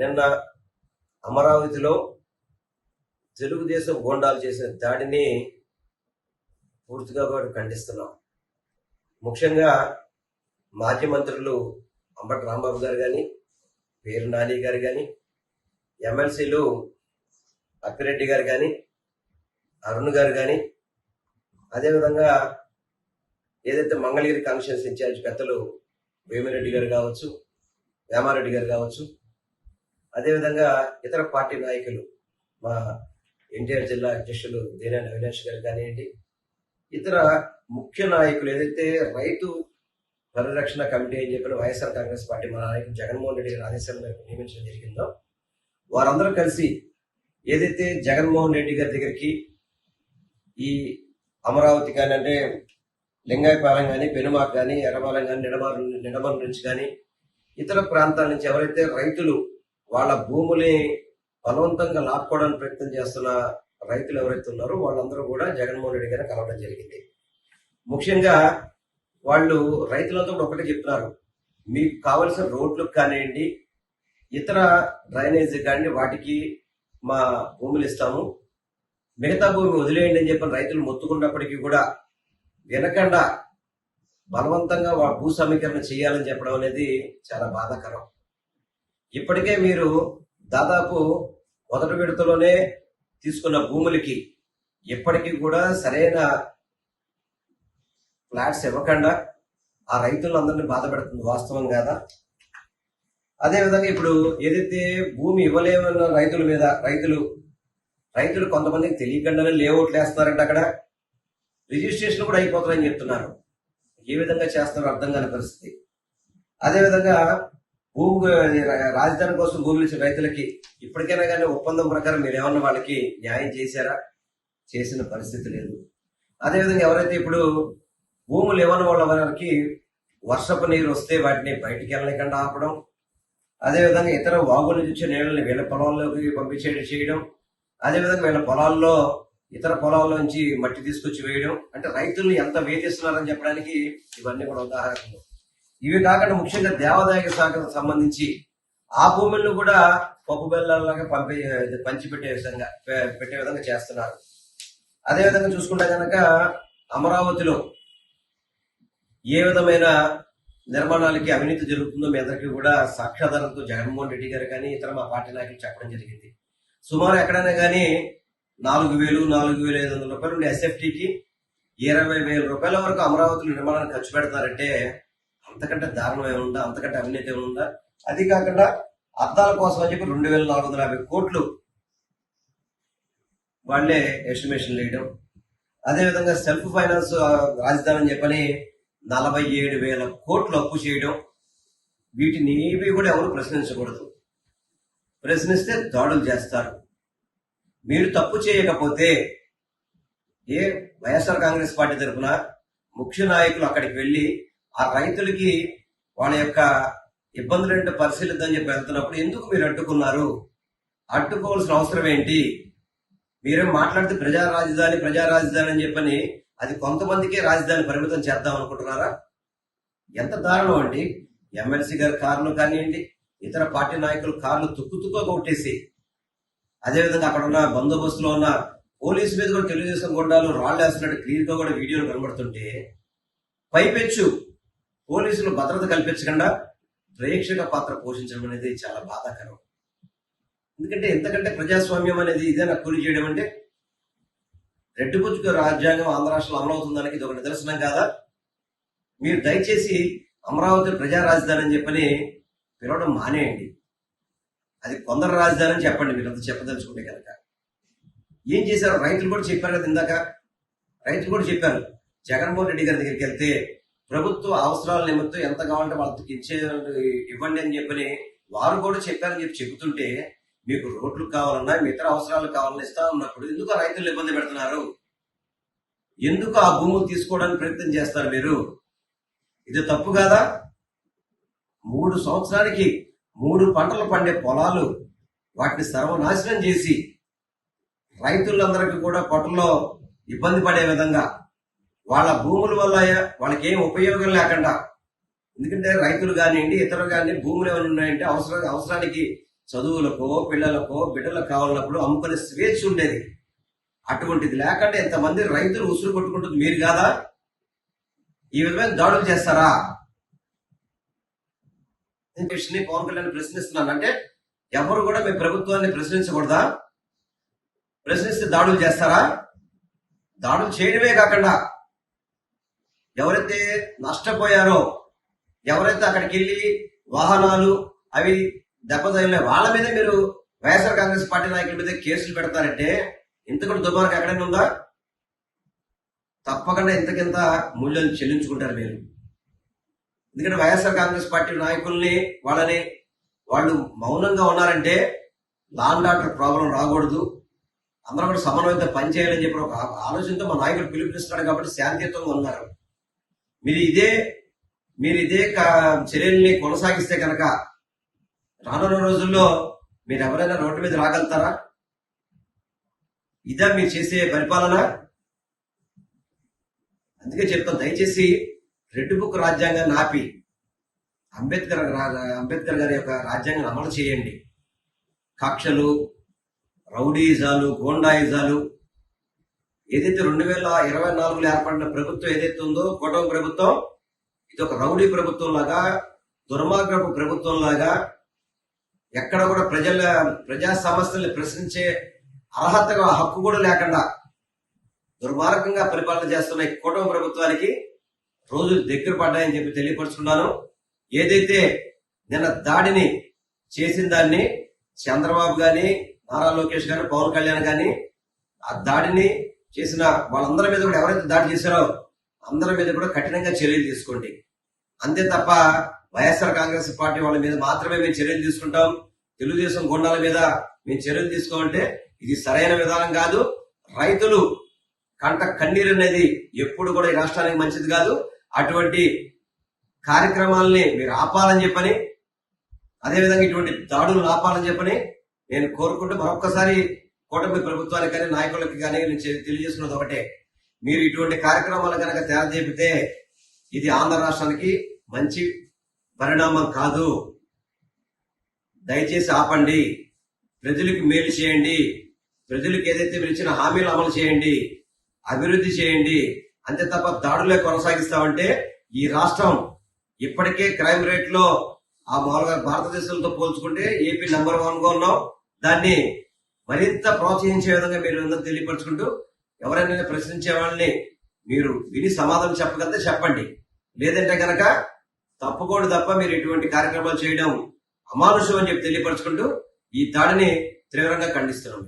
నిన్న అమరావతిలో తెలుగుదేశం గోండాలు చేసిన దాడిని పూర్తిగా కూడా ఖండిస్తున్నాం. ముఖ్యంగా మాజీ మంత్రులు అంబటి రాంబాబు గారు కానీ, పేరు నాని గారు కానీ, ఎమ్మెల్సీలు అప్పిరెడ్డి గారు కానీ, అరుణ్ గారు కానీ, అదేవిధంగా ఏదైతే మంగళగిరి కాన్స్టిట్యూన్సీ ఇన్ఛార్జ్ పెద్దలు వేమిరెడ్డి గారు కావచ్చు, వేమారెడ్డి గారు కావచ్చు, అదేవిధంగా ఇతర పార్టీ నాయకులు మా ఎన్టీఆర్ జిల్లా అధ్యక్షులు దేనేని అవినాష్ గారు కానివ్వండి, ఇతర ముఖ్య నాయకులు ఏదైతే రైతు పరిరక్షణ కమిటీ అని చెప్పిన వైఎస్ఆర్ కాంగ్రెస్ పార్టీ మన నాయకులు జగన్మోహన్ రెడ్డి గారి ఆదేశాల మేరకు నియమించడం జరిగిందో, వారందరూ కలిసి ఏదైతే జగన్మోహన్ రెడ్డి గారి దగ్గరికి ఈ అమరావతి కానీ, అంటే లింగాయపాలెం కానీ, పెనుమాక్ కానీ, ఎర్రపాలెం కానీ, నిడమరు నుంచి కానీ, ఇతర ప్రాంతాల నుంచి ఎవరైతే రైతులు వాళ్ళ భూముల్ని బలవంతంగా లాక్కోవడానికి ప్రయత్నం చేస్తున్న రైతులు ఎవరైతే ఉన్నారో వాళ్ళందరూ కూడా జగన్మోహన్ రెడ్డి గారిని కలవడం జరిగింది. ముఖ్యంగా వాళ్ళు రైతులతో కూడా ఒకటే చెప్తున్నారు, మీకు కావలసిన రోడ్లకు కానివ్వండి, ఇతర డ్రైనేజ్ కానీ వాటికి మా భూములు ఇస్తాము, మిగతా భూమి వదిలేయండి అని చెప్పిన రైతులు మొత్తుకున్నప్పటికీ కూడా వినకుండా బలవంతంగా భూ సమీకరణ చేయాలని చెప్పడం అనేది చాలా బాధాకరం. ఇప్పటికే మీరు దాదాపు మొదటి విడతలోనే తీసుకున్న భూములకి ఇప్పటికీ కూడా సరైన ఫ్లాట్స్ ఇవ్వకుండా ఆ రైతులందరినీ బాధ పెడుతుంది. వాస్తవం కాదా? అదేవిధంగా ఇప్పుడు ఏదైతే భూమి ఇవ్వలేమన్న రైతుల మీద రైతులు కొంతమందికి తెలియకుండానే లేఅవుట్లు వేస్తున్నారంటే అక్కడ రిజిస్ట్రేషన్ కూడా అయిపోతారని చెప్తున్నారు. ఏ విధంగా చేస్తున్నారో అర్థం కాని పరిస్థితి. అదేవిధంగా రాజధాని కోసం భూములు ఇచ్చిన రైతులకి ఇప్పటికైనా కానీ ఒప్పందం ప్రకారం మీరు ఏమన్నా వాళ్ళకి న్యాయం చేశారా? చేసిన పరిస్థితి లేదు. అదేవిధంగా ఎవరైతే ఇప్పుడు భూములు ఇవ్వని వాళ్ళ వారికి వర్షపు నీరు వస్తే వాటిని బయటికి వెళ్ళలేకుండా ఆపడం, అదేవిధంగా ఇతర వాగుల నుంచి వచ్చే నీళ్ళని వీళ్ళ పొలాల్లోకి చేయడం, అదేవిధంగా వీళ్ళ పొలాల్లో ఇతర పొలాల్లో నుంచి మట్టి తీసుకొచ్చి వేయడం, అంటే రైతుల్ని ఎంత వేధిస్తున్నారని చెప్పడానికి ఇవన్నీ కూడా ఉదాహరణలు. ఇవి కాకుండా ముఖ్యంగా దేవాదాయ శాఖకు సంబంధించి ఆ భూములను కూడా పప్పు బెల్లాలాగా పెట్టే విధంగా చేస్తున్నారు. అదేవిధంగా చూసుకుంటే కనుక అమరావతిలో ఏ విధమైన నిర్మాణాలకి అవినీతి జరుగుతుందో మీ అందరికీ కూడా సాక్ష్యాధారంతో జగన్మోహన్ రెడ్డి గారు కానీ ఇతర మా పార్టీ నాయకులు చెప్పడం జరిగింది. సుమారు ఎక్కడైనా కానీ 4,000, 4,500 రూపాయలు ఉండే ఎస్ఎఫ్టీకి 20,000 రూపాయల వరకు అమరావతిలో నిర్మాణానికి ఖర్చు పెడతారంటే అంతకంటే దారుణం ఏముందా? అంతకంటే అవినీతి ఏముందా? అది కాకుండా అద్దాల కోసం అని చెప్పి 2,450 కోట్లు వాళ్లే ఎస్టిమేషన్ వేయడం, అదేవిధంగా సెల్ఫ్ ఫైనాన్స్ రాజధాని అని చెప్పని 47,000 కోట్లు అప్పు చేయడం, వీటిని ఏవి కూడా ఎవరు ప్రశ్నించకూడదు. ప్రశ్నిస్తే దాడులు చేస్తారు. మీరు తప్పు చేయకపోతే వైఎస్ఆర్ కాంగ్రెస్ పార్టీ తరఫున ముఖ్య నాయకులు అక్కడికి వెళ్లి ఆ రైతులకి వాళ్ళ యొక్క ఇబ్బందులు పరిశీలిద్దని చెప్పి వెళ్తున్నప్పుడు ఎందుకు మీరు అడ్డుకున్నారు? అడ్డుకోవాల్సిన అవసరం ఏంటి? మీరేం మాట్లాడితే ప్రజా రాజధాని అని చెప్పని అది కొంతమందికే రాజధాని పరిమితం చేద్దాం అనుకుంటున్నారా? ఎంత దారుణం అండి. ఎమ్మెల్సీ గారి కార్లు కానివ్వండి, ఇతర పార్టీ నాయకులు కార్లు తుక్కుతుక్క కొట్టేసి, అదేవిధంగా అక్కడ ఉన్న బందోబస్తులో ఉన్న పోలీసు మీద కూడా తెలుగుదేశం గుండాలు రాళ్ళు వేస్తున్నట్టు క్లియర్ గా కూడా వీడియోలు కనబడుతుంటే పైపెచ్చు పోలీసులు భద్రత కల్పించకుండా ప్రేక్షక పాత్ర పోషించడం అనేది చాలా బాధాకరం. ఎందుకంటే ఎంతకంటే ప్రజాస్వామ్యం అనేది ఇదేనా కూలి చేయడం అంటే? రెడ్డిపుచ్చుకు రాజ్యాంగం ఆంధ్ర రాష్ట్రంలో అమలవుతుందానికి ఇది ఒక నిదర్శనం కాదా? మీరు దయచేసి అమరావతి ప్రజా రాజధాని అని చెప్పని పిలవడం మానేయండి. అది కొందరు రాజధాని అని చెప్పండి మీరు అంత చెప్పదలుచుకుంటే కనుక. ఏం చేశారు? రైతులు కూడా చెప్పారు కదా ఇందాక, రైతులు కూడా చెప్పారు జగన్మోహన్ రెడ్డి గారి దగ్గరికి వెళ్తే ప్రభుత్వ అవసరాల నిమిత్తం ఎంత కావాలంటే వాళ్ళకి ఇవ్వండి అని చెప్పని వారు కూడా చెప్పారని చెప్పి చెబుతుంటే, మీకు రోడ్లు కావాలన్నా మీ ఇతర అవసరాలు కావాలన్నా ఇస్తా ఉన్నప్పుడు ఎందుకు రైతులు ఇబ్బంది పెడుతున్నారు? ఎందుకు ఆ భూములు తీసుకోవడానికి ప్రయత్నం చేస్తారు మీరు? ఇది తప్పు కాదా? 3 సంవత్సరానికి 3 పంటలు పండే పొలాలు వాటిని సర్వనాశనం చేసి రైతులందరికీ కూడా పొట్టలో ఇబ్బంది పడే విధంగా వాళ్ళ భూముల వల్ల వాళ్ళకి ఏం ఉపయోగం లేకుండా, ఎందుకంటే రైతులు కానివ్వండి ఇతరులు కానీ భూములు ఏమైనా ఉన్నాయంటే అవసరానికి చదువులకో పిల్లలకో బిడ్డలకు కావాలన్నప్పుడు అమ్ముకునే స్వేచ్ఛ ఉండేది. అటువంటిది లేకుండా ఎంతమంది రైతులు ఉసురు కొట్టుకుంటుంది మీరు కాదా? ఈ విధమైన దాడులు చేస్తారా? పవన్ కళ్యాణ్ ప్రశ్నిస్తున్నాను. అంటే ఎవరు కూడా మీ ప్రభుత్వాన్ని ప్రశ్నించకూడదా? ప్రశ్నిస్తే దాడులు చేస్తారా? దాడులు చేయడమే కాకుండా ఎవరైతే నష్టపోయారో, ఎవరైతే అక్కడికి వెళ్ళి వాహనాలు అవి దెబ్బతగిలిన వాళ్ళ మీద మీరు వైఎస్ఆర్ కాంగ్రెస్ పార్టీ నాయకుల మీద కేసులు పెడతారంటే ఇంతకంటే దుర్మార్గం ఎక్కడైనా ఉందా? తప్పకుండా ఇంతకింత మూల్యం చెల్లించుకుంటారు మీరు. ఎందుకంటే వైఎస్ఆర్ కాంగ్రెస్ పార్టీ నాయకుల్ని వాళ్ళు మౌనంగా ఉన్నారంటే లా అండ్ ఆర్డర్ ప్రాబ్లం రాకూడదు, అందరూ కూడా సమన్వయంతో పనిచేయాలని చెప్పి ఒక ఆలోచనతో మా నాయకుడు పిలుపునిస్తున్నాడు కాబట్టి శాంతియుతంగా ఉన్నారు. మీరు ఇదే చర్యల్ని కొనసాగిస్తే కనుక రానున్న రోజుల్లో మీరు ఎవరైనా రోడ్డు మీద రాగలుగుతారా? ఇదా మీరు చేసే పరిపాలన? అందుకే చెప్తాను, దయచేసి రెడ్ బుక్ రాజ్యాంగాన్ని ఆపి అంబేద్కర్ గారి యొక్క రాజ్యాంగాన్ని అమలు చేయండి. కక్షలు, రౌడీజాలు, గోండాయిజాలు ఏదైతే 2024లో ఏర్పడిన ప్రభుత్వం ఏదైతే ఉందో కూటమి ప్రభుత్వం, ఇది ఒక రౌడీ ప్రభుత్వం లాగా, దుర్మార్గపు ప్రభుత్వం లాగా, ఎక్కడ కూడా ప్రజా సమస్యల్ని ప్రశ్నించే అర్హతగా హక్కు కూడా లేకుండా దుర్మార్గంగా పరిపాలన చేస్తున్న ఈ కూటమి ప్రభుత్వానికి రోజులు దగ్గర పడ్డాయని చెప్పి తెలియపరుచుకున్నాను. ఏదైతే నిన్న దాడిని చేసిన దాన్ని చంద్రబాబు గాని, నారా లోకేష్ గాని, పవన్ కళ్యాణ్ గాని ఆ దాడిని చేసిన వాళ్ళందరి మీద కూడా, ఎవరైతే దాడి చేశారో అందరి మీద కూడా కఠినంగా చర్యలు తీసుకోండి. అంతే తప్ప వైఎస్ఆర్ కాంగ్రెస్ పార్టీ వాళ్ళ మీద మాత్రమే మేము చర్యలు తీసుకుంటాం, తెలుగుదేశం గుండాల మీద మేము చర్యలు తీసుకోమంటే ఇది సరైన విధానం కాదు. రైతులు కంట కన్నీరు అనేది ఎప్పుడు కూడా ఈ రాష్ట్రానికి మంచిది కాదు. అటువంటి కార్యక్రమాలని మీరు ఆపాలని చెప్పని, అదేవిధంగా ఇటువంటి దాడులు ఆపాలని చెప్పని నేను కోరుకుంటూ మరొక్కసారి కూటమి ప్రభుత్వానికి కానీ నాయకులకి కానీ నేను తెలియజేస్తున్నది ఒకటే, మీరు ఇటువంటి కార్యక్రమాలు కనుక తెరదేపితే ఇది ఆంధ్ర రాష్ట్రానికి మంచి పరిణామం కాదు. దయచేసి ఆపండి, ప్రజలకు మేలు చేయండి, ప్రజలకు ఏదైతే మీరు ఇచ్చిన హామీలు అమలు చేయండి, అభివృద్ధి చేయండి. అంతే తప్ప దాడులే కొనసాగిస్తామంటే ఈ రాష్ట్రం ఇప్పటికే క్రైమ్ రేట్ లో ఆ మామూలుగా భారతదేశంతో పోల్చుకుంటే ఏపీ నెంబర్ 1 గా ఉన్నాం. దాన్ని మరింత ప్రోత్సహించే విధంగా మీరు తెలియపరుచుకుంటూ, ఎవరైనా ప్రశ్నించే వాళ్ళని మీరు విని సమాధానం చెప్పగలిగితే చెప్పండి, లేదంటే కనుక తప్పుకోండి తప్ప మీరు ఇటువంటి కార్యక్రమాలు చేయడం అమానుషం అని చెప్పి తెలియపరుచుకుంటూ ఈ దాడిని తీవ్రంగా ఖండిస్తున్నాం.